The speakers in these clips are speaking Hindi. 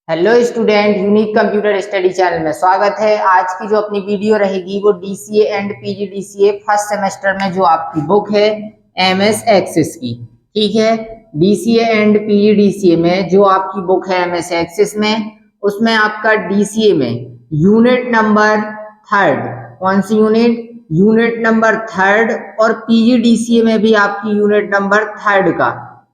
Hello student, unique computer study channel में स्वागत है। आज की जो अपनी वीडियो रहेगी वो DCA and PGDCA first semester में जो आपकी बुक है एमएस एक्सेस की, ठीक है। डीसीए एंड पीजीडीसीए में जो आपकी बुक है एमएस एक्सेस में, उसमें आपका डीसीए में यूनिट नंबर थर्ड, कौन सी यूनिट नंबर थर्ड, और पीजीडीसीए में भी आपकी यूनिट नंबर थर्ड का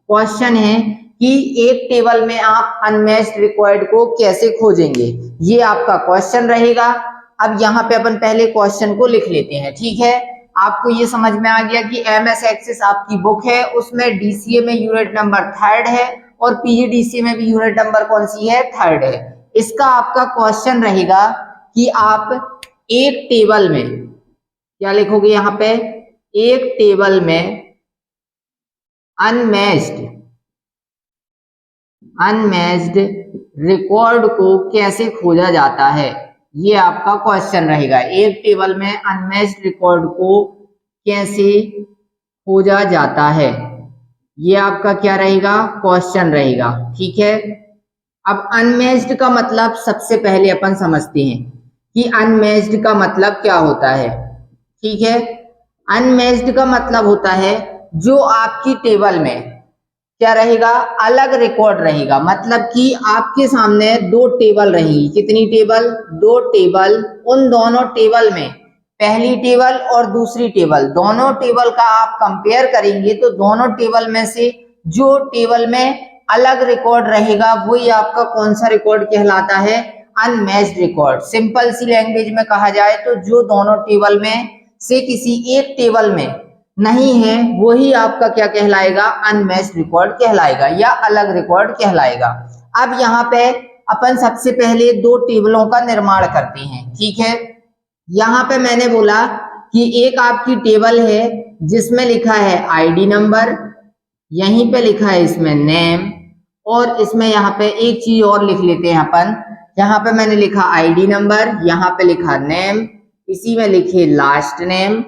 क्वेश्चन है कि एक टेबल में आप अनमैच्ड रिकॉर्ड को कैसे खोजेंगे, ये आपका क्वेश्चन रहेगा। अब यहाँ पे अपन पहले क्वेश्चन को लिख लेते हैं, ठीक है। आपको ये समझ में आ गया कि एमएस एक्सेस आपकी बुक है, उसमें डीसीए में यूनिट नंबर थर्ड है और पीजीडीसीए में भी यूनिट नंबर कौन सी है, थर्ड है। इसका आपका क्वेश्चन रहेगा कि आप एक टेबल में क्या लिखोगे, यहाँ पे एक टेबल में अनमैच्ड रिकॉर्ड को कैसे खोजा जाता है, ये आपका क्वेश्चन रहेगा। एक टेबल में अनमैच्ड रिकॉर्ड को कैसे खोजा जाता है, ये आपका क्या रहेगा, क्वेश्चन रहेगा, ठीक है। अब अनमैच्ड का मतलब सबसे पहले अपन समझते हैं कि अनमैच्ड का मतलब क्या होता है, ठीक है। अनमैच्ड का मतलब होता है जो आपकी टेबल में क्या रहेगा, अलग रिकॉर्ड रहेगा। मतलब कि आपके सामने दो टेबल रहेगी, कितनी टेबल, दो टेबल। उन दोनों टेबल में पहली टेबल और दूसरी टेबल, दोनों टेबल का आप कंपेयर करेंगे तो दोनों टेबल में से जो टेबल में अलग रिकॉर्ड रहेगा वही आपका कौन सा रिकॉर्ड कहलाता है, अनमैच्ड रिकॉर्ड। सिंपल सी लैंग्वेज में कहा जाए तो जो दोनों टेबल में से किसी एक टेबल में नहीं है वही आपका क्या कहलाएगा, अनमैच्ड रिकॉर्ड कहलाएगा या अलग रिकॉर्ड कहलाएगा। अब यहाँ पे अपन सबसे पहले दो टेबलों का निर्माण करते हैं, ठीक है। यहाँ पे मैंने बोला कि एक आपकी टेबल है जिसमें लिखा है आईडी नंबर, यहीं पे लिखा है इसमें नेम, और इसमें यहाँ पे एक चीज और लिख लेते हैं अपन। यहाँ पे मैंने लिखा आईडी नंबर, यहाँ पे लिखा नेम, इसी में लिखे लास्ट नेम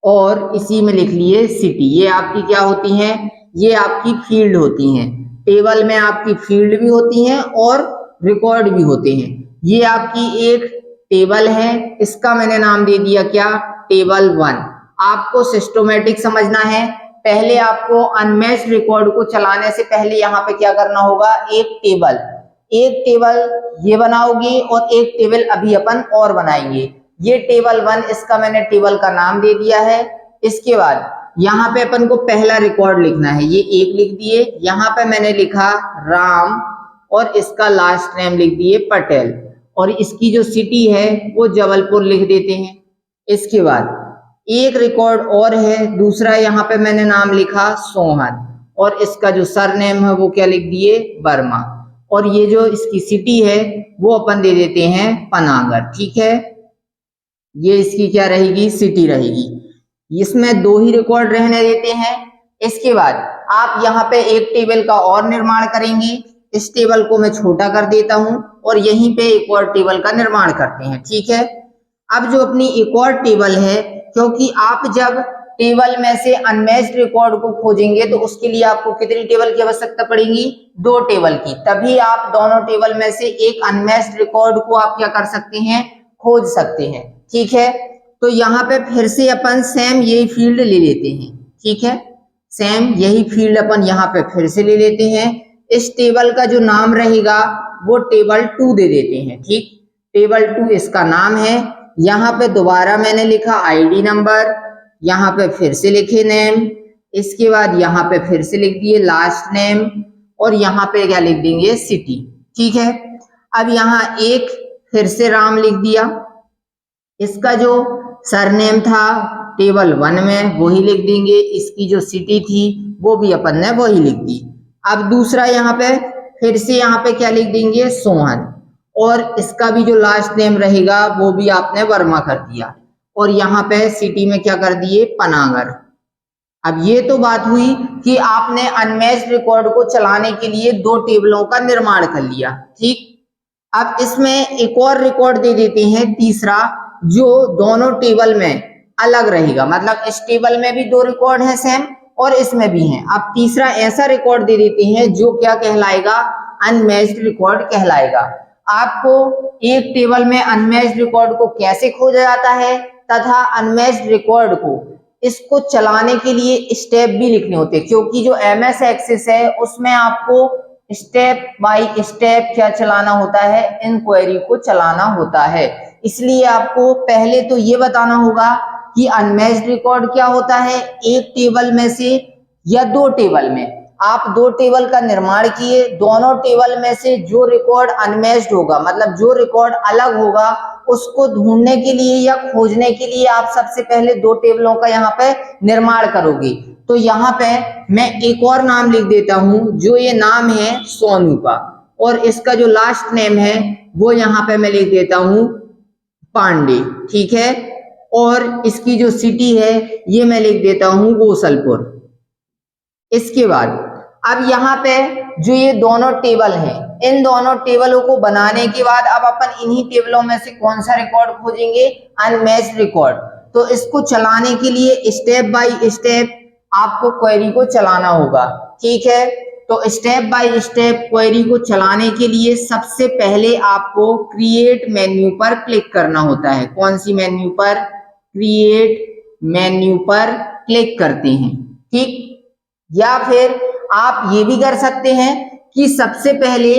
और इसी में लिख लिए सिटी। ये आपकी क्या होती हैं, ये आपकी फील्ड होती हैं। टेबल में आपकी फील्ड भी होती हैं और रिकॉर्ड भी होते हैं। ये आपकी एक टेबल है, इसका मैंने नाम दे दिया क्या, टेबल 1। आपको सिस्टमैटिक समझना है। पहले आपको अनमैच्ड रिकॉर्ड को चलाने से पहले यहाँ पे क्या करना होगा, एक टेबल ये बनाओगे और एक टेबल अभी अपन और बनाएंगे। ये टेबल 1, इसका मैंने टेबल का नाम दे दिया है। इसके बाद यहाँ पे अपन को पहला रिकॉर्ड लिखना है, ये एक लिख दिए। यहाँ पे मैंने लिखा राम और इसका लास्ट नेम लिख दिए पटेल, और इसकी जो सिटी है वो जबलपुर लिख देते हैं। इसके बाद एक रिकॉर्ड और है दूसरा, यहाँ पे मैंने नाम लिखा सोहन और इसका जो सरनेम है वो क्या लिख दिए, वर्मा, और ये जो इसकी सिटी है वो अपन दे देते हैं पनागर, ठीक है। ये इसकी क्या रहेगी, सिटी रहेगी। इसमें दो ही रिकॉर्ड रहने देते हैं। इसके बाद आप यहाँ पे एक टेबल का और निर्माण करेंगे। इस टेबल को मैं छोटा कर देता हूं और यहीं पे एक और टेबल का निर्माण करते हैं, ठीक है। अब जो अपनी एक और टेबल है, क्योंकि आप जब टेबल में से अनमैच्ड रिकॉर्ड को खोजेंगे तो उसके लिए आपको कितनी टेबल की आवश्यकता पड़ेगी, दो टेबल की। तभी आप दोनों टेबल में से एक अनमैच्ड रिकॉर्ड को आप क्या कर सकते हैं, खोज सकते हैं, ठीक है। तो यहाँ पे फिर से अपन सेम यही फील्ड ले लेते हैं, ठीक है। सेम यही फील्ड अपन यहाँ पे फिर से ले लेते हैं। इस टेबल का जो नाम रहेगा वो टेबल 2 दे देते हैं, ठीक। टेबल 2 इसका नाम है। यहाँ पे दोबारा मैंने लिखा आईडी नंबर, यहाँ पे फिर से लिखे नेम, इसके बाद यहाँ पे फिर से लिख दिए लास्ट नेम और यहाँ पे क्या लिख देंगे, सिटी, ठीक है। अब यहाँ एक फिर से राम लिख दिया, इसका जो सरनेम था टेबल 1 में वही लिख देंगे, इसकी जो सिटी थी वो भी अपन ने वही लिख दी। अब दूसरा यहाँ पे फिर से यहाँ पे क्या लिख देंगे, सोहन, और इसका भी जो लास्ट नेम रहेगा वो भी आपने वर्मा कर दिया, और यहाँ पे सिटी में क्या कर दिए, पनागर। अब ये तो बात हुई कि आपने अनमैच्ड रिकॉर्ड को चलाने के लिए दो टेबलों का निर्माण कर लिया, ठीक। अब इसमें एक और रिकॉर्ड दे देते हैं तीसरा, जो दोनों टेबल में अलग रहेगा। मतलब इस टेबल में भी दो रिकॉर्ड है सेम और इसमें भी है। अब तीसरा ऐसा रिकॉर्ड दे देते हैं जो क्या कहलाएगा, अनमैच्ड रिकॉर्ड कहलाएगा। आपको एक टेबल में अनमैच्ड रिकॉर्ड को कैसे खोजा जाता है तथा अनमैच्ड रिकॉर्ड को इसको चलाने के लिए स्टेप भी लिखने होते हैं, क्योंकि जो एमएस एक्सेस है उसमें आपको स्टेप बाय स्टेप क्या चलाना होता है, इंक्वायरी को चलाना होता है। इसलिए आपको पहले तो ये बताना होगा कि अनमैच्ड रिकॉर्ड क्या होता है। एक टेबल में से या दो टेबल में आप दो टेबल का निर्माण किए, दोनों टेबल में से जो रिकॉर्ड अनमैच्ड होगा, मतलब जो रिकॉर्ड अलग होगा, उसको ढूंढने के लिए या खोजने के लिए आप सबसे पहले दो टेबलों का यहाँ पे निर्माण करोगे। तो यहाँ पे मैं एक और नाम लिख देता हूं, जो ये नाम है सोनू का, और इसका जो लास्ट नेम है वो यहाँ पे मैं लिख देता हूं पांडे, ठीक है। और इसकी जो सिटी है ये मैं लिख देता हूं गोसलपुर। इसके बाद अब यहाँ पे जो ये दोनों टेबल हैं, इन दोनों टेबलों को बनाने के बाद अब अपन इन्हीं टेबलों में से कौन सा रिकॉर्ड खोजेंगे, अनमैच्ड रिकॉर्ड। तो इसको चलाने के लिए स्टेप बाय स्टेप आपको क्वेरी को चलाना होगा, ठीक है। तो स्टेप बाय स्टेप क्वेरी को चलाने के लिए सबसे पहले आपको क्रिएट मेन्यू पर क्लिक करना होता है। कौन सी मेन्यू पर, क्रिएट मेन्यू पर क्लिक करते हैं, ठीक। या फिर आप ये भी कर सकते हैं कि सबसे पहले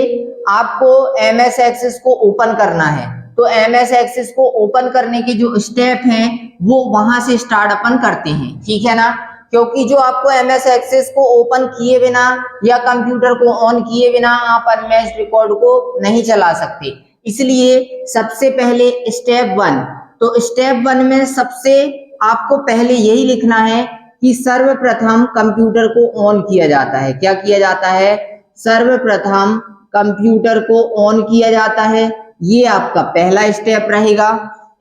आपको एमएस एक्सेस को ओपन करना है, तो एमएस एक्सेस को ओपन करने के जो स्टेप हैं वो वहां से स्टार्ट अपन करते हैं, ठीक है ना। क्योंकि जो आपको एमएस एक्सेस को ओपन किए बिना या कंप्यूटर को ऑन किए बिना आप अनमैच्ड रिकॉर्ड को नहीं चला सकते। इसलिए सबसे पहले स्टेप 1, तो स्टेप 1 में सबसे आपको पहले यही लिखना है कि सर्वप्रथम कंप्यूटर को ऑन किया जाता है। क्या किया जाता है, सर्वप्रथम कंप्यूटर को ऑन किया जाता है। ये आपका पहला स्टेप रहेगा।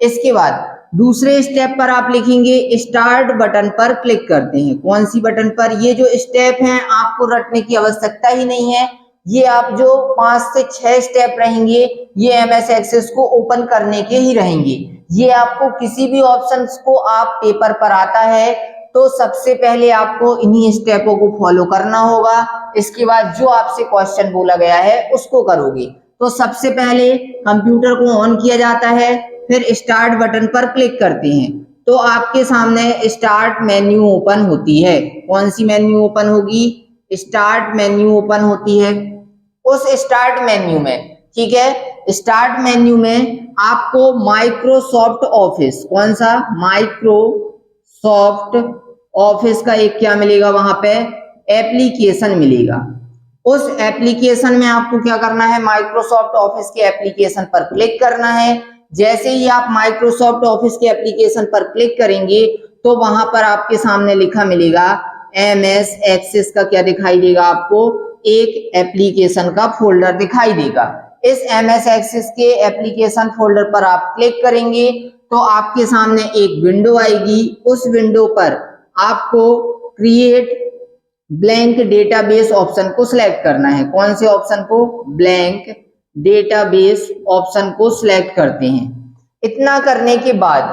इसके बाद दूसरे स्टेप पर आप लिखेंगे स्टार्ट बटन पर क्लिक करते हैं। कौन सी बटन पर, ये जो स्टेप हैं आपको रटने की आवश्यकता ही नहीं है, ये आप जो 5 से 6 स्टेप रहेंगे ये एमएस एक्सेस को ओपन करने के ही रहेंगे। ये आपको किसी भी ऑप्शंस को आप पेपर पर आता है तो सबसे पहले आपको इन्हीं स्टेपों को फॉलो करना होगा। इसके बाद जो आपसे क्वेश्चन बोला गया है उसको करोगे। तो सबसे पहले कंप्यूटर को ऑन किया जाता है, फिर स्टार्ट बटन पर क्लिक करते हैं तो आपके सामने स्टार्ट मेन्यू ओपन होती है। कौन सी मेन्यू ओपन होगी, स्टार्ट मेन्यू ओपन होती है। उस स्टार्ट मेन्यू में, ठीक है, स्टार्ट मेन्यू में आपको माइक्रोसॉफ्ट ऑफिस, कौन सा, माइक्रोसॉफ्ट ऑफिस का एक क्या मिलेगा, वहां पे एप्लीकेशन मिलेगा। उस एप्लीकेशन में आपको क्या करना है, माइक्रोसॉफ्ट ऑफिस के एप्लीकेशन पर क्लिक करना है। जैसे ही आप माइक्रोसॉफ्ट ऑफिस के एप्लीकेशन पर क्लिक करेंगे तो वहां पर आपके सामने लिखा मिलेगा एमएस एक्सेस का, क्या दिखाई देगा आपको, एक एप्लीकेशन का फोल्डर दिखाई देगा। इस एमएस एक्सेस के एप्लीकेशन फोल्डर पर आप क्लिक करेंगे तो आपके सामने एक विंडो आएगी। उस विंडो पर आपको क्रिएट ब्लैंक डेटाबेस ऑप्शन को सिलेक्ट करना है। कौन से ऑप्शन को, ब्लैंक डेटाबेस ऑप्शन को सिलेक्ट करते हैं। इतना करने के बाद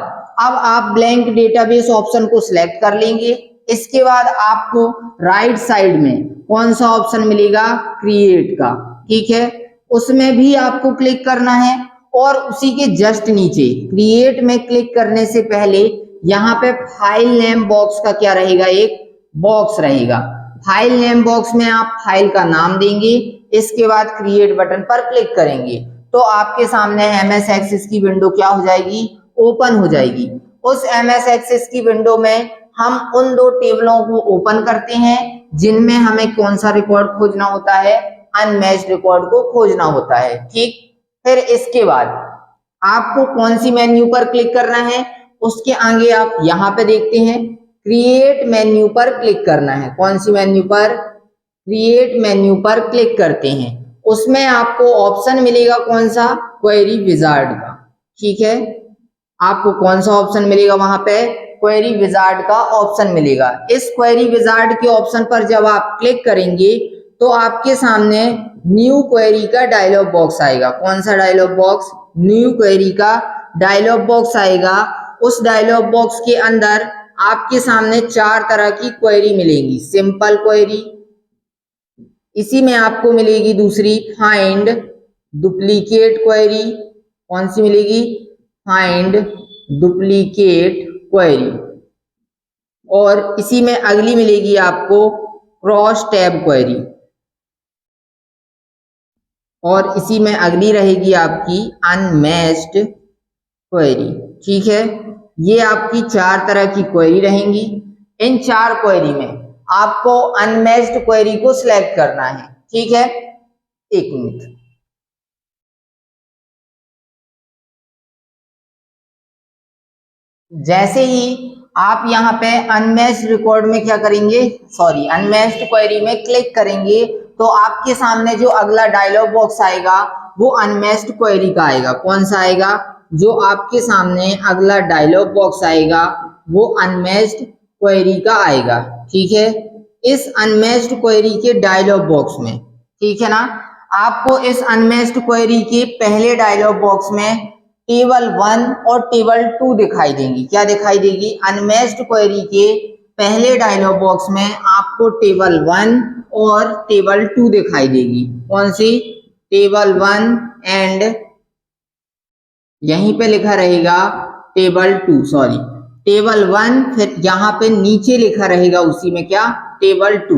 अब आप ब्लैंक डेटाबेस ऑप्शन को सिलेक्ट कर लेंगे। इसके बाद आपको राइट साइड में कौन सा ऑप्शन मिलेगा, क्रिएट का, ठीक है, उसमें भी आपको क्लिक करना है। और उसी के जस्ट नीचे क्रिएट में क्लिक करने से पहले यहाँ पे फाइल नेम बॉक्स का क्या रहेगा, एक बॉक्स रहेगा। फाइल नेम बॉक्स में आप फाइल का नाम देंगे। इसके बाद क्रिएट बटन पर क्लिक करेंगे तो आपके सामने एमएस एक्सेस की विंडो क्या हो जाएगी, ओपन हो जाएगी। उस एमएस एक्सेस की विंडो में हम उन दो टेबलों को ओपन करते हैं जिनमें हमें कौन सा रिकॉर्ड खोजना होता है, अनमैच्ड रिकॉर्ड को खोजना होता है, ठीक। फिर इसके बाद आपको कौन सी मेन्यू पर क्लिक करना है, उसके आगे आप यहाँ पे देखते हैं क्रिएट मेन्यू पर क्लिक करना है। कौन सी मेन्यू पर, क्रिएट मेन्यू पर क्लिक करते हैं। उसमें आपको ऑप्शन मिलेगा कौन सा, क्वेरी विजार्ड का, ठीक है। आपको कौन सा ऑप्शन मिलेगा, वहां पे क्वेरी विजार्ड का ऑप्शन मिलेगा। इस क्वेरी विजार्ड के ऑप्शन पर जब आप क्लिक करेंगे तो आपके सामने न्यू क्वेरी का डायलॉग बॉक्स आएगा। कौन सा डायलॉग बॉक्स, न्यू क्वेरी का डायलॉग बॉक्स आएगा। उस डायलॉग बॉक्स के अंदर आपके सामने 4 तरह की क्वेरी मिलेंगी, सिंपल क्वेरी, इसी में आपको मिलेगी दूसरी फाइंड डुप्लीकेट क्वेरी। कौन सी मिलेगी? Find duplicate query. और इसी में अगली मिलेगी आपको क्रॉस टैब क्वेरी। और इसी में अगली रहेगी आपकी अनमैच्ड क्वेरी। ठीक है, ये आपकी 4 तरह की क्वेरी रहेंगी। इन 4 क्वेरी में आपको अनमैच्ड क्वेरी को सिलेक्ट करना है। ठीक है, 1 मिनट। जैसे ही आप यहाँ पे अनमैच्ड रिकॉर्ड में क्या करेंगे, सॉरी अनमैच्ड क्वेरी में क्लिक करेंगे, तो आपके सामने जो अगला डायलॉग बॉक्स आएगा वो अनमैच्ड क्वेरी का आएगा। कौन सा आएगा? जो आपके सामने अगला डायलॉग बॉक्स आएगा वो अनमैच्ड क्वेरी का आएगा। ठीक है, इस अनमैच्ड क्वेरी के डायलॉग बॉक्स में, ठीक है ना, आपको इस अनमैच्ड क्वेरी के पहले डायलॉग बॉक्स में टेबल 1 और टेबल 2 दिखाई देंगी। क्या दिखाई देगी? अनमैच्ड क्वेरी के पहले डायलॉग बॉक्स में आपको टेबल 1 और टेबल 2 दिखाई देगी। कौन सी? टेबल 1 एंड यहीं पे लिखा रहेगा टेबल 2, सॉरी टेबल 1, फिर यहाँ पे नीचे लिखा रहेगा उसी में क्या? टेबल 2।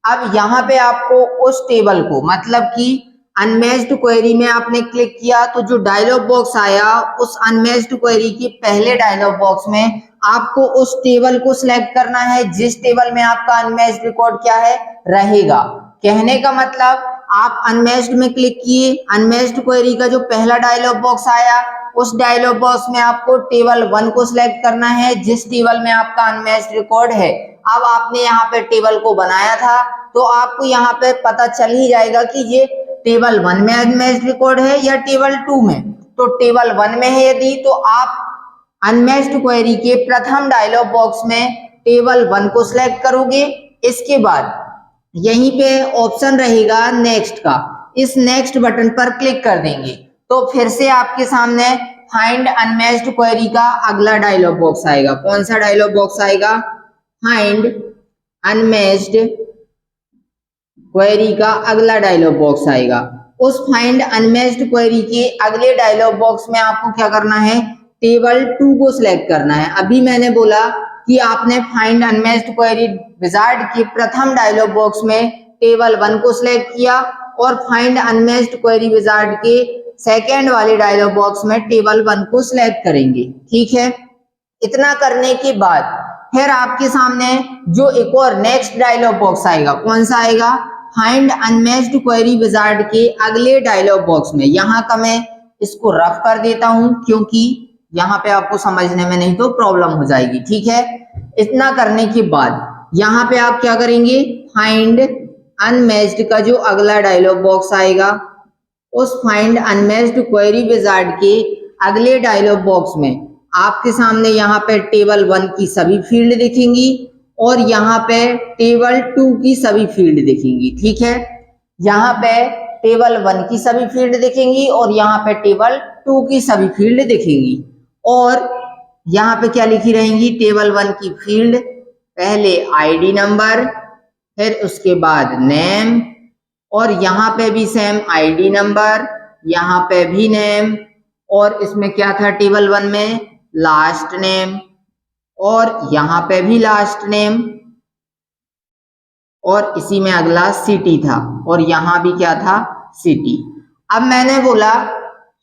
अब यहाँ पे आपको उस टेबल को, मतलब कि अनमैच्ड क्वेरी में आपने क्लिक किया तो जो डायलॉग बॉक्स आया उस अनमैच्ड क्वेरी के पहले डायलॉग बॉक्स में आपको उस टेबल को सिलेक्ट करना है जिस टेबल में आपका अनमैच्ड रिकॉर्ड क्या है? रहेगा। कहने का मतलब आप अनमैच्ड में क्लिक किए, अनमैच्ड क्वेरी का जो पहला डायलॉग बॉक्स आया उस डायलॉग बॉक्स में आपको टेबल 1 को सिलेक्ट करना है जिस टेबल में आपका अनमैच्ड रिकॉर्ड है। अब आपने यहाँ पे टेबल को बनाया था तो आपको यहाँ पे पता चल ही जाएगा कि ये टेबल 1 में अनमैच्ड रिकॉर्ड है या टेबल 2 में। तो टेबल 1 में है यदि, तो आप अनमैच्ड क्वेरी के प्रथम डायलॉग बॉक्स में टेबल 1 को सिलेक्ट करोगे। इसके बाद यहीं पे ऑप्शन रहेगा नेक्स्ट का, इस नेक्स्ट बटन पर क्लिक कर देंगे तो फिर से आपके सामने फाइंड अनमैच्ड क्वेरी का अगला डायलॉग बॉक्स आएगा। कौन सा डायलॉग बॉक्स आएगा? फाइंड अनमैच्ड क्वेरी का अगला डायलॉग बॉक्स आएगा। उस फाइंड अनमैच्ड क्वेरी के अगले डायलॉग बॉक्स में आपको क्या करना है? टेबल 2 को सिलेक्ट करना है। अभी मैंने बोला कि आपने फाइंड अनमैच्ड क्वेरी विजार्ड के प्रथम डायलॉग बॉक्स में टेबल 1 को सिलेक्ट किया और फाइंड अनमैच्ड क्वेरी विजार्ड के सेकेंड वाले डायलॉग बॉक्स में टेबल 1 को सिलेक्ट करेंगे। ठीक है, इतना करने के बाद फिर आपके सामने जो एक और नेक्स्ट डायलॉग बॉक्स आएगा, कौन सा आएगा? फाइंड अनमैच्ड क्वेरी विजार्ड के अगले डायलॉग बॉक्स में। यहाँ का मैं इसको रफ कर देता हूं क्योंकि यहाँ पे आपको समझने में नहीं तो प्रॉब्लम हो जाएगी। ठीक है, इतना करने के बाद यहाँ पे आप क्या करेंगे? फाइंड अनमैच्ड का जो अगला डायलॉग बॉक्स आएगा उस फाइंड अनमैच्ड क्वेरी विजार्ड के अगले डायलॉग बॉक्स में आपके सामने यहाँ पे टेबल 1 की सभी फील्ड दिखेंगी और यहाँ पे टेबल 2 की सभी फील्ड दिखेंगी। ठीक है, यहाँ पे टेबल 1 की सभी फील्ड दिखेंगी और यहाँ पे टेबल 2 की सभी फील्ड दिखेंगी। और यहाँ पे क्या लिखी रहेंगी? टेबल 1 की फील्ड, पहले आईडी नंबर, फिर उसके बाद नेम, और यहाँ पे भी सेम आईडी नंबर, यहाँ पे भी नेम, और इसमें क्या था टेबल 1 में? लास्ट नेम, और यहाँ पे भी लास्ट नेम, और इसी में अगला सिटी था और यहाँ भी क्या था? सिटी। अब मैंने बोला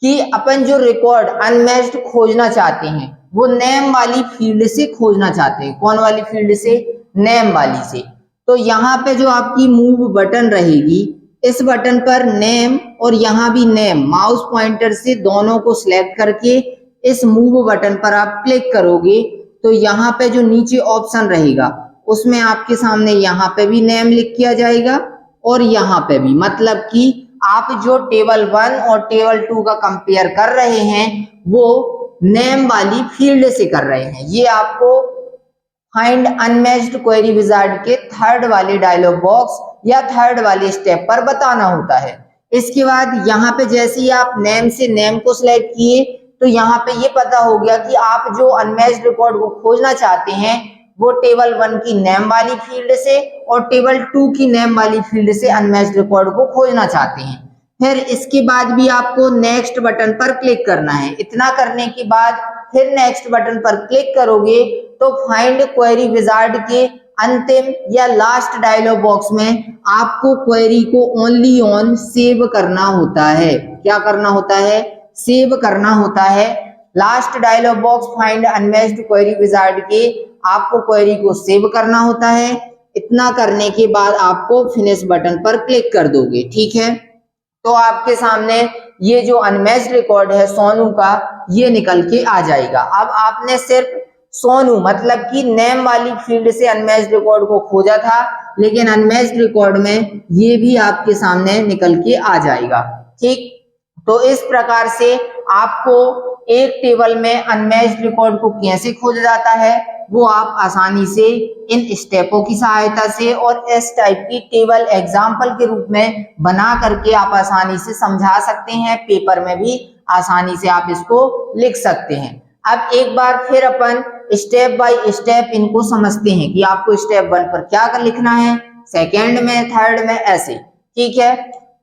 कि अपन जो रिकॉर्ड अनमैच्ड खोजना चाहते हैं वो नेम वाली फील्ड से खोजना चाहते हैं। कौन वाली फील्ड से? नेम वाली से। तो यहाँ पे जो आपकी मूव बटन रहेगी, इस बटन पर नेम और यहाँ भी नेम, माउस पॉइंटर से दोनों को सिलेक्ट करके इस मूव बटन पर आप क्लिक करोगे तो यहाँ पे जो नीचे ऑप्शन रहेगा उसमें आपके सामने यहाँ पे भी नेम लिख किया जाएगा और यहाँ पे भी, मतलब कि आप जो टेबल 1 और टेबल 2 का कंपेयर कर रहे हैं वो नेम वाली फील्ड से कर रहे हैं। ये आपको फाइंड अनमैच्ड क्वेरी विजार्ड के थर्ड वाले डायलॉग बॉक्स या थर्ड वाले स्टेप पर बताना होता है। इसके बाद यहाँ पे जैसे ही आप नेम से नेम को सिलेक्ट किए तो यहाँ पे ये पता हो गया कि आप जो अनमैच्ड रिकॉर्ड को खोजना चाहते हैं वो टेबल 1 की नेम वाली फील्ड से और टेबल 2 की नेम वाली फील्ड से अनमैच्ड रिकॉर्ड को खोजना चाहते हैं। फिर इसके बाद भी आपको नेक्स्ट बटन पर क्लिक करना है। इतना करने के बाद फिर नेक्स्ट बटन पर क्लिक करोगे तो फाइंड क्वेरी विजार्ड के अंतिम या लास्ट डायलॉग बॉक्स में आपको क्वेरी को ओनली ऑन सेव करना होता है। क्या करना होता है? सेव करना होता है। Last dialog box find unmatched query wizard के आपको क्वेरी को सेव करना होता है। इतना करने के बाद आपको फिनिश बटन पर क्लिक कर दोगे। ठीक है, तो आपके सामने ये जो अनमैच्ड रिकॉर्ड है सोनू का, ये निकल के आ जाएगा। अब आपने सिर्फ सोनू मतलब कि नेम वाली फील्ड से अनमैच्ड रिकॉर्ड को खोजा था, लेकिन अनमैच्ड रिकॉर्ड में ये भी आपके सामने निकल के आ जाएगा। ठीक, तो इस प्रकार से आपको एक टेबल में अनमैच्ड रिकॉर्ड को कैसे खोजा जाता है वो आप आसानी से इन स्टेपों की सहायता से और इस टाइप की टेबल एग्जाम्पल के रूप में बना करके आप आसानी से समझा सकते हैं। पेपर में भी आसानी से आप इसको लिख सकते हैं। अब एक बार फिर अपन स्टेप बाय स्टेप इनको समझते हैं कि आपको स्टेप 1 पर क्या लिखना है, सेकेंड में, थर्ड में, ऐसे। ठीक है,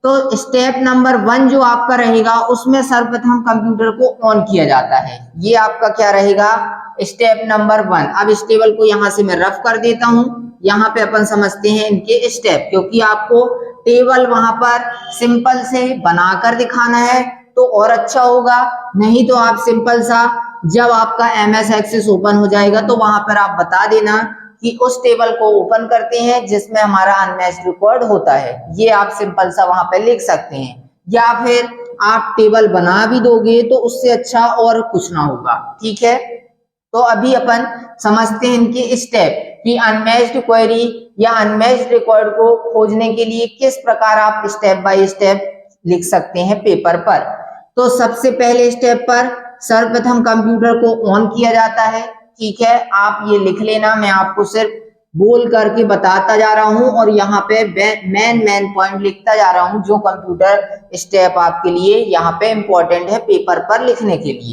तो स्टेप नंबर 1 जो आपका रहेगा उसमें सर्वप्रथम कंप्यूटर को ऑन किया जाता है। ये आपका क्या रहेगा? Step number 1। अब इस टेबल को यहां से मैं रफ कर देता हूं। यहाँ पे अपन समझते हैं इनके स्टेप, क्योंकि आपको टेबल वहां पर सिंपल से बनाकर दिखाना है तो और अच्छा होगा। नहीं तो आप सिंपल सा जब आपका MS एक्सेस ओपन हो जाएगा तो वहां पर आप बता देना कि उस टेबल को ओपन करते हैं जिसमें हमारा अनमैच्ड रिकॉर्ड होता है। ये आप सिंपल सा वहां पे लिख सकते हैं, या फिर आप टेबल बना भी दोगे तो उससे अच्छा और कुछ ना होगा। ठीक है, तो अभी अपन समझते हैं इनके स्टेप कि अनमैच्ड क्वेरी या अनमैच्ड रिकॉर्ड को खोजने के लिए किस प्रकार आप स्टेप बाय स्टेप लिख सकते हैं पेपर पर। तो सबसे पहले स्टेप पर सर्वप्रथम कंप्यूटर को ऑन किया जाता है। ठीक है, आप ये लिख लेना, मैं आपको सिर्फ बोल करके बताता जा रहा हूं और यहाँ पे मेन पॉइंट लिखता जा रहा हूं जो कंप्यूटर स्टेप आपके लिए यहाँ पे इंपॉर्टेंट है पेपर पर लिखने के लिए।